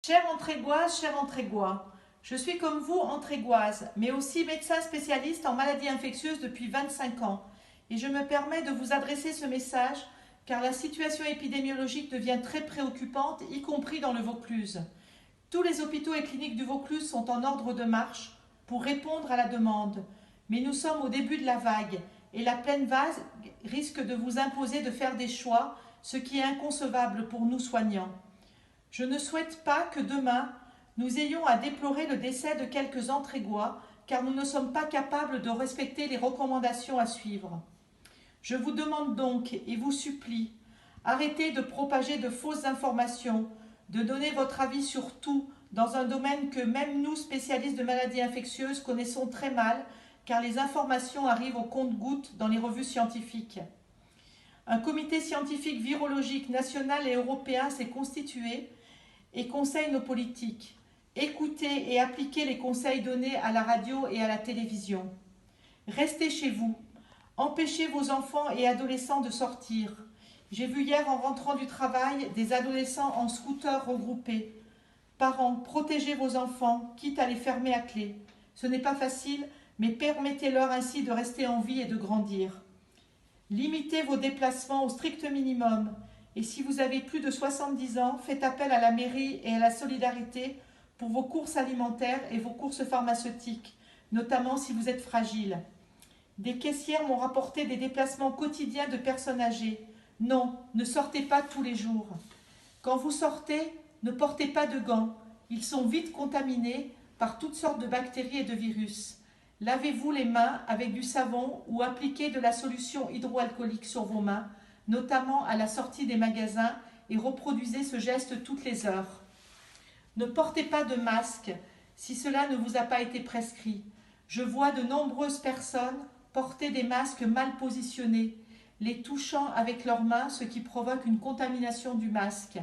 Chère Antrégoise, cher Antrégois, je suis comme vous Antrégoise, mais aussi médecin spécialiste en maladies infectieuses depuis 25 ans. Et je me permets de vous adresser ce message car la situation épidémiologique devient très préoccupante, y compris dans le Vaucluse. Tous les hôpitaux et cliniques du Vaucluse sont en ordre de marche pour répondre à la demande. Mais nous sommes au début de la vague et la pleine vague risque de vous imposer de faire des choix, ce qui est inconcevable pour nous soignants. Je ne souhaite pas que demain, nous ayons à déplorer le décès de quelques Antrégois, car nous ne sommes pas capables de respecter les recommandations à suivre. Je vous demande donc et vous supplie, arrêtez de propager de fausses informations, de donner votre avis sur tout dans un domaine que même nous, spécialistes de maladies infectieuses, connaissons très mal, car les informations arrivent au compte-gouttes dans les revues scientifiques. Un comité scientifique virologique national et européen s'est constitué et conseille nos politiques. Écoutez et appliquez les conseils donnés à la radio et à la télévision. Restez chez vous. Empêchez vos enfants et adolescents de sortir. J'ai vu hier en rentrant du travail des adolescents en scooter regroupés. Parents, protégez vos enfants, quitte à les fermer à clé. Ce n'est pas facile, mais permettez-leur ainsi de rester en vie et de grandir. Limitez vos déplacements au strict minimum. Et si vous avez plus de 70 ans, faites appel à la mairie et à la solidarité pour vos courses alimentaires et vos courses pharmaceutiques, notamment si vous êtes fragile. Des caissières m'ont rapporté des déplacements quotidiens de personnes âgées. Non, ne sortez pas tous les jours. Quand vous sortez, ne portez pas de gants. Ils sont vite contaminés par toutes sortes de bactéries et de virus. Lavez-vous les mains avec du savon ou appliquez de la solution hydroalcoolique sur vos mains, notamment à la sortie des magasins, et reproduisez ce geste toutes les heures. Ne portez pas de masque si cela ne vous a pas été prescrit. Je vois de nombreuses personnes porter des masques mal positionnés, les touchant avec leurs mains, ce qui provoque une contamination du masque.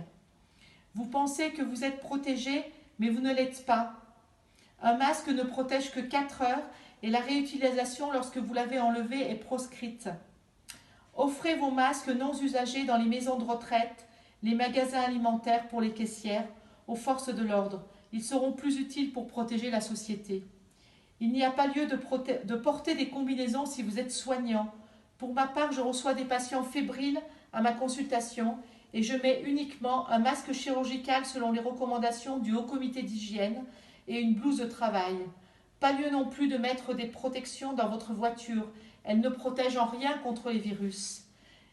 Vous pensez que vous êtes protégé, mais vous ne l'êtes pas. Un masque ne protège que 4 heures et la réutilisation lorsque vous l'avez enlevé est proscrite. Offrez vos masques non usagés dans les maisons de retraite, les magasins alimentaires pour les caissières, aux forces de l'ordre. Ils seront plus utiles pour protéger la société. Il n'y a pas lieu de porter des combinaisons si vous êtes soignant. Pour ma part, je reçois des patients fébriles à ma consultation et je mets uniquement un masque chirurgical selon les recommandations du Haut Comité d'hygiène et une blouse de travail. Pas lieu non plus de mettre des protections dans votre voiture. Elles ne protègent en rien contre les virus.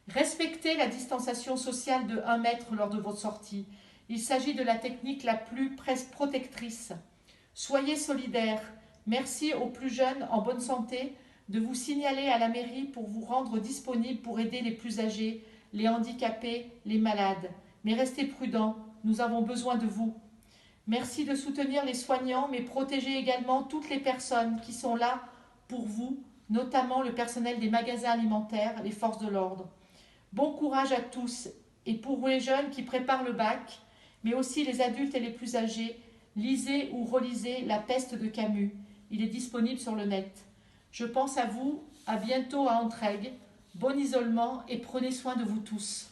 Respectez la distanciation sociale de 1 mètre lors de votre sortie. Il s'agit de la technique la plus protectrice. Soyez solidaires. Merci aux plus jeunes en bonne santé de vous signaler à la mairie pour vous rendre disponible pour aider les plus âgés, les handicapés, les malades. Mais restez prudents, nous avons besoin de vous. Merci de soutenir les soignants, mais protégez également toutes les personnes qui sont là pour vous, notamment le personnel des magasins alimentaires, les forces de l'ordre. Bon courage à tous et pour les jeunes qui préparent le bac, mais aussi les adultes et les plus âgés, lisez ou relisez La peste de Camus. Il est disponible sur le net. Je pense à vous, à bientôt à Entraigues. Bon isolement et prenez soin de vous tous.